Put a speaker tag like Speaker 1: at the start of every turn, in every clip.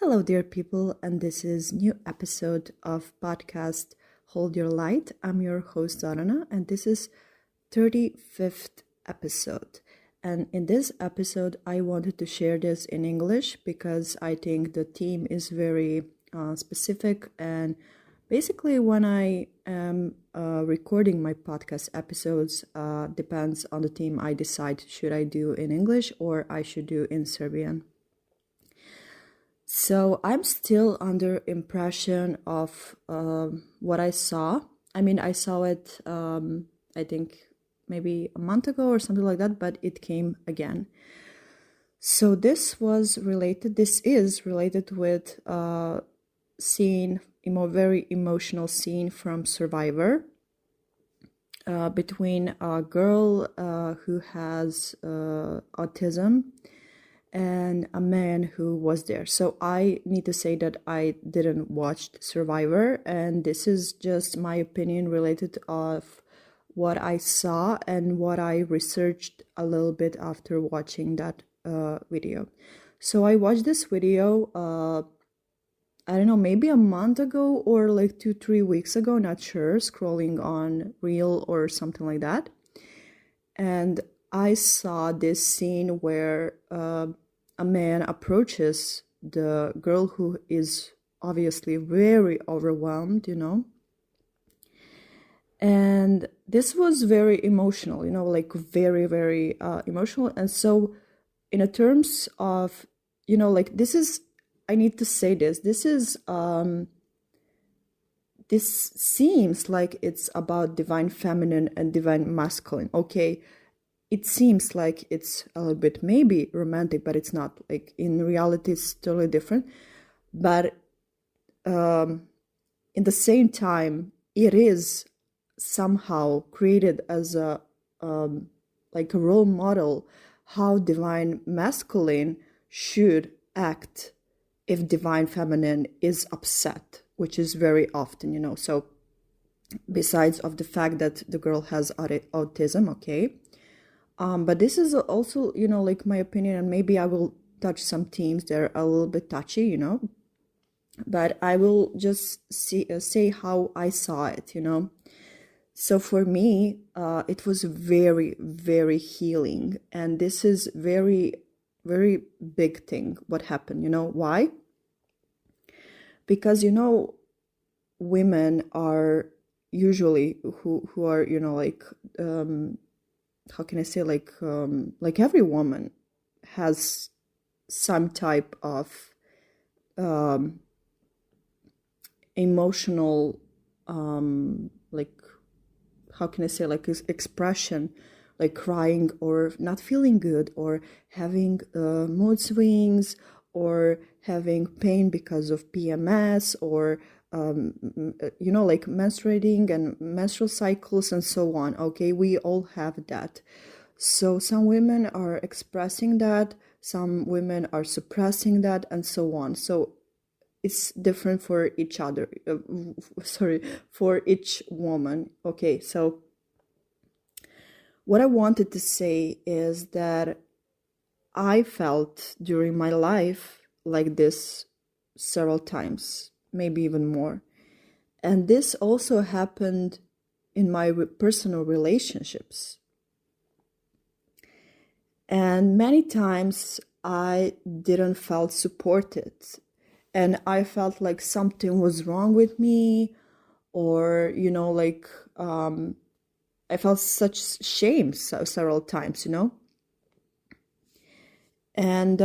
Speaker 1: Hello, dear people, and this is new episode of podcast Hold Your Light. I'm your host Arana, and this is 35th episode. And in this episode, I wanted to share this in English because I think the theme is very specific. And basically, when I am recording my podcast episodes, depends on the theme I decide should I do in English or I should do in Serbian. So I'm still under impression of what I saw. I mean, I saw it, I think maybe a month ago or something like that, but it came again. So this is related with a scene, very emotional scene from Survivor between a girl who has autism and a man who was there. So I need to say that I didn't watch Survivor, and this is just my opinion related of what I saw and what I researched a little bit after watching that video. So I watched this video, I don't know, maybe a month ago or like 2-3 weeks ago, not sure, scrolling on Reel or something like that. And I saw this scene where a man approaches the girl who is obviously very overwhelmed, and this was very emotional, like very, very emotional. And so in a terms of, like this is, I need to say this is, this seems like it's about divine feminine and divine masculine. Okay, it seems like it's a little bit maybe romantic, but it's not. Like in reality, it's totally different. But in the same time, it is somehow created as a like a role model how divine masculine should act if divine feminine is upset, which is very often, So besides of the fact that the girl has autism, okay. But this is also, like my opinion, and maybe I will touch some themes that are a little bit touchy, but I will just say how I saw it, So for me, it was very, very healing. And this is very, very big thing, what happened, why? Because, women are usually who are, like, how can I say, like every woman has some type of emotional, like, how can I say, like expression, like crying or not feeling good or having mood swings or having pain because of PMS or like menstruating and menstrual cycles and so on. Okay, we all have that. So some women are expressing that, some women are suppressing that, and so on. So it's different for each other. For each woman. Okay, so what I wanted to say is that I felt during my life like this several times, maybe even more. And this also happened in my personal relationships. And many times I didn't felt supported. And I felt like something was wrong with me, or, like, I felt such shame several times, And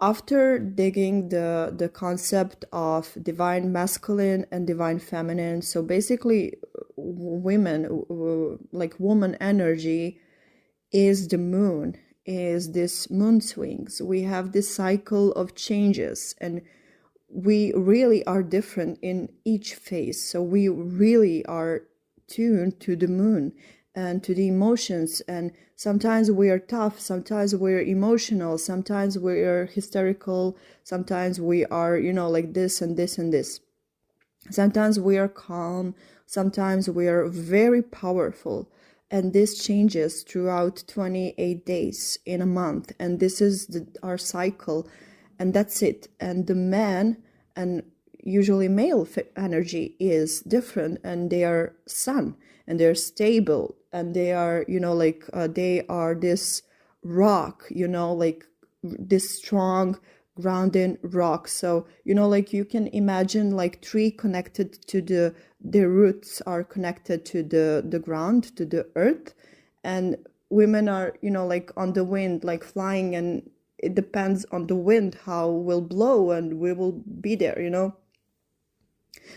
Speaker 1: after digging the concept of divine masculine and divine feminine, so basically women, like woman energy is the moon, is this moon swings. We have this cycle of changes, and we really are different in each phase. So we really are tuned to the moon and to the emotions, and sometimes we are tough, sometimes we're emotional, sometimes we are hysterical, sometimes we are, like this and this and this. Sometimes we are calm, sometimes we are very powerful, and this changes throughout 28 days in a month, and this is our cycle. and that's it. And the man, and usually male energy, is different, and they are sun, and they're stable, and they are, they are this rock, like this strong grounding rock. So, like you can imagine like tree connected to their roots are connected to the ground, to the earth, and women are, like on the wind, like flying, and it depends on the wind how will blow, and we will be there,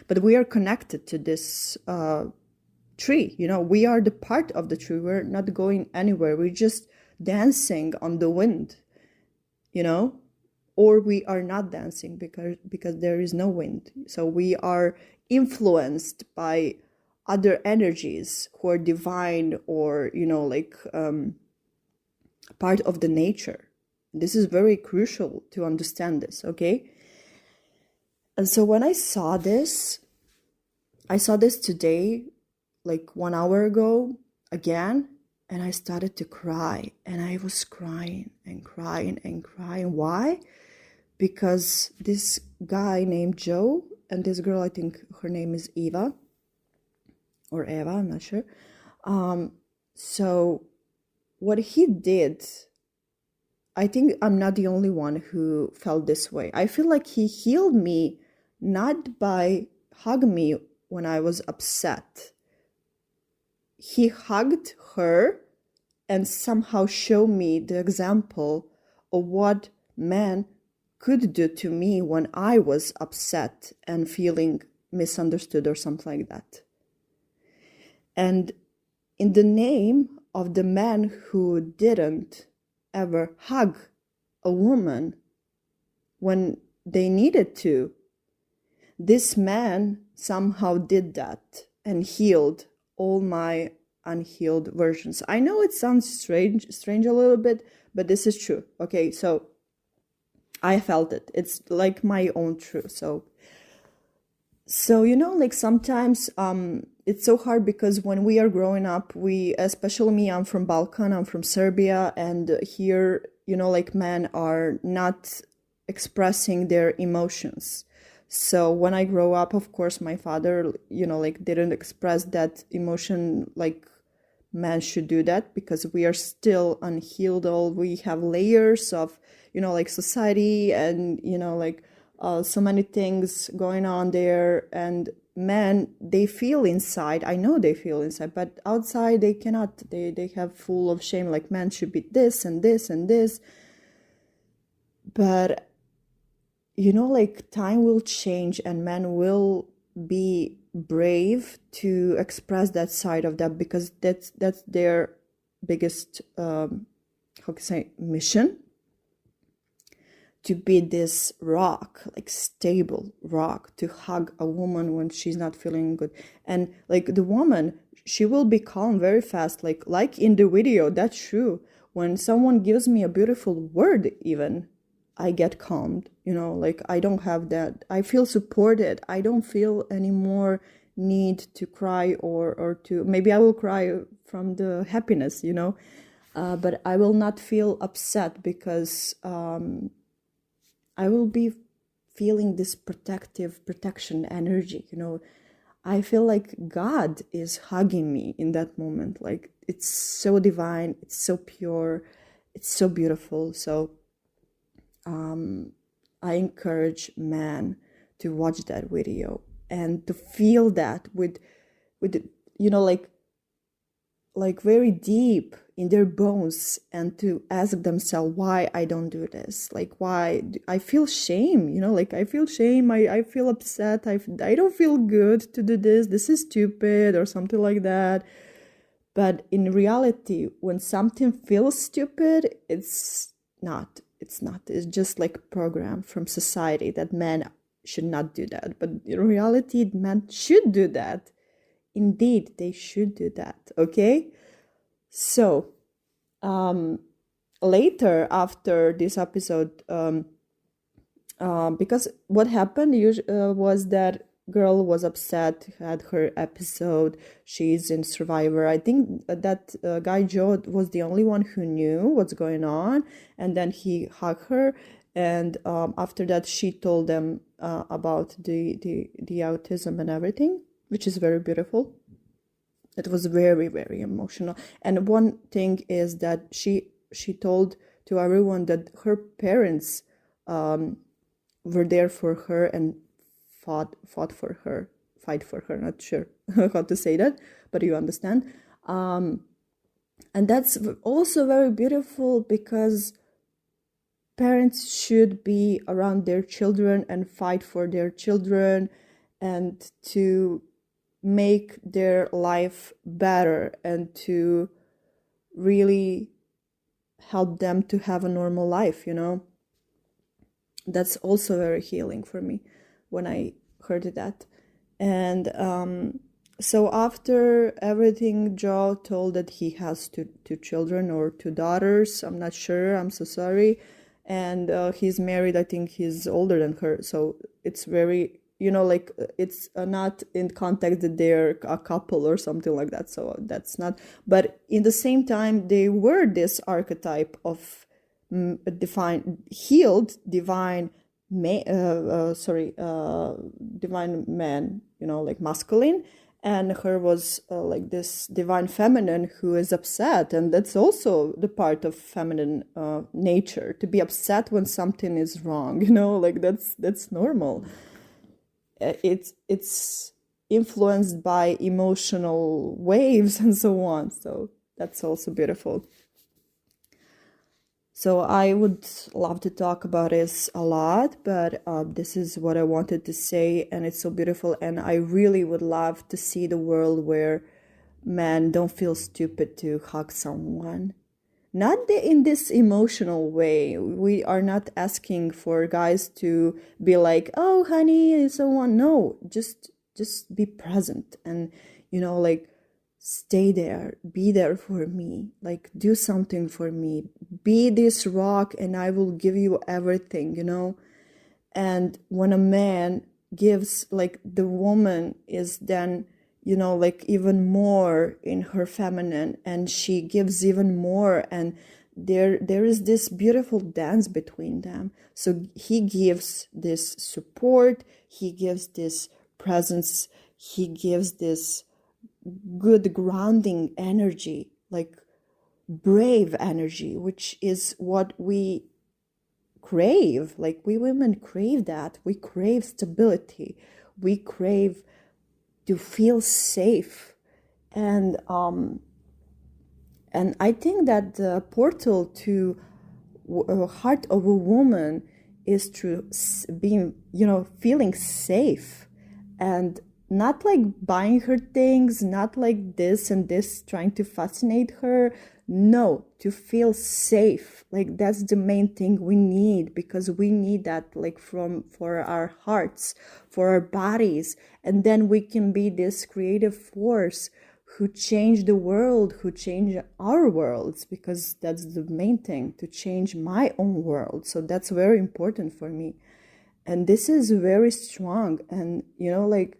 Speaker 1: but we are connected to this tree, we are the part of the tree. We're not going anywhere, we're just dancing on the wind, or we are not dancing because there is no wind. So we are influenced by other energies who are divine, or part of the nature. This is very crucial to understand this, okay? And so when I saw this today, like 1 hour ago again, and I started to cry, and I was crying and crying and crying. Why? Because this guy named Joe and this girl, I think her name is Eva or Eva, I'm not sure. So what he did, I think I'm not the only one who felt this way. I feel like he healed me not by hugging me when I was upset. He hugged her and somehow showed me the example of what men could do to me when I was upset and feeling misunderstood or something like that. And in the name of the man who didn't ever hug a woman when they needed to, this man somehow did that and healed all my unhealed versions. I know it sounds strange a little bit, but this is true. Okay, so I felt it. It's like my own truth. So like sometimes it's so hard because when we are growing up, especially me, I'm from Balkan, I'm from Serbia, and here, like men are not expressing their emotions. So when I grow up, of course, my father, like didn't express that emotion like men should do that, because we are still unhealed. We have layers of, like society and, so many things going on there. And men, they feel inside. I know they feel inside, but outside they cannot. They have full of shame, like men should be this and this and this. But like time will change and men will be brave to express that side of that, because that's their biggest mission, to be this rock, like stable rock, to hug a woman when she's not feeling good. And like the woman, she will be calm very fast, like in the video. That's true. When someone gives me a beautiful word, even I get calmed, like I don't have that. I feel supported. I don't feel any more need to cry or to, maybe I will cry from the happiness, but I will not feel upset, because I will be feeling this protection energy, I feel like God is hugging me in that moment. Like it's so divine, it's so pure, it's so beautiful. So I encourage men to watch that video and to feel that with like very deep in their bones, and to ask themselves why I don't do this. Like why I feel shame, like I feel shame, I feel upset, I don't feel good to do this. This is stupid or something like that. But in reality, when something feels stupid, it's not. It's just like a program from society that men should not do that. But in reality, men should do that. Indeed, they should do that. Okay? So, later after this episode, because what happened was that girl was upset, had her episode, she's in Survivor. I think that guy Joe was the only one who knew what's going on, and then he hugged her, And after that, she told them about the autism and everything, which is very beautiful. It was very, very emotional. And one thing is that she told to everyone that her parents were there for her and fought for her, fight for her. Not sure how to say that, but you understand. And that's also very beautiful, because parents should be around their children and fight for their children and to make their life better and to really help them to have a normal life, you know. That's also very healing for me when I heard that. And so after everything, Joe told that he has two children or two daughters. I'm not sure. I'm so sorry. And he's married. I think he's older than her. So it's very, you know, like it's not in context that they're a couple or something like that. So that's not. But in the same time, they were this archetype of healed divine divine man, you know, like masculine, and her was like this divine feminine who is upset. And that's also the part of feminine nature, to be upset when something is wrong, you know, like that's normal. It's influenced by emotional waves and so on. So that's also beautiful. So I would love to talk about this a lot, but this is what I wanted to say, and it's so beautiful. And I really would love to see the world where men don't feel stupid to hug someone. Not in this emotional way. We are not asking for guys to be like, "Oh, honey," and so on. No, just be present and, you know, like, stay there, be there for me, like, do something for me, be this rock and I will give you everything, you know. And when a man gives, like, the woman is then, you know, like, even more in her feminine, and she gives even more, and there is this beautiful dance between them. So he gives this support, he gives this presence, he gives this good grounding energy, like brave energy, which is what we crave. Like, we women crave that. We crave stability. We crave to feel safe. And I think that the portal to heart of a woman is through being, you know, feeling safe, and not like buying her things, not like this and this trying to fascinate her. No, to feel safe. Like, that's the main thing we need, because we need that, like, for our hearts, for our bodies, and then we can be this creative force who change the world, who change our worlds, because that's the main thing, to change my own world. So that's very important for me. And this is very strong. And, you know, like,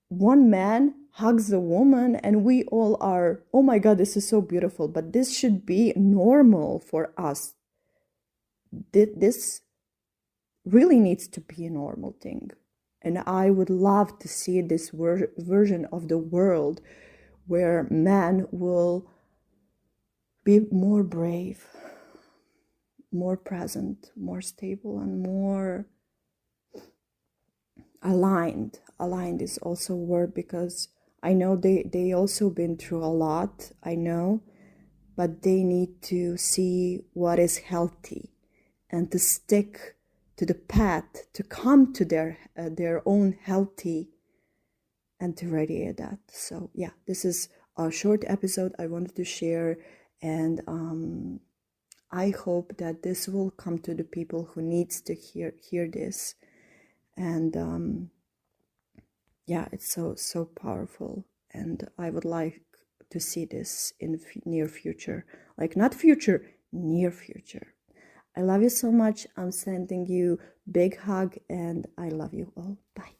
Speaker 1: one man hugs a woman and we all are, oh my God, this is so beautiful. But this should be normal for us. This really needs to be a normal thing. And I would love to see this version of the world where man will be more brave, more present, more stable, and more aligned. Aligned is also a word, because I know they also been through a lot, I know, but they need to see what is healthy and to stick to the path, to come to their own healthy, and to radiate that. So yeah, this is a short episode I wanted to share, and I hope that this will come to the people who needs to hear this. And yeah, it's so powerful, and I would like to see this in near future, like not future, near future. I love you so much. I'm sending you big hug, and I love you all. Bye.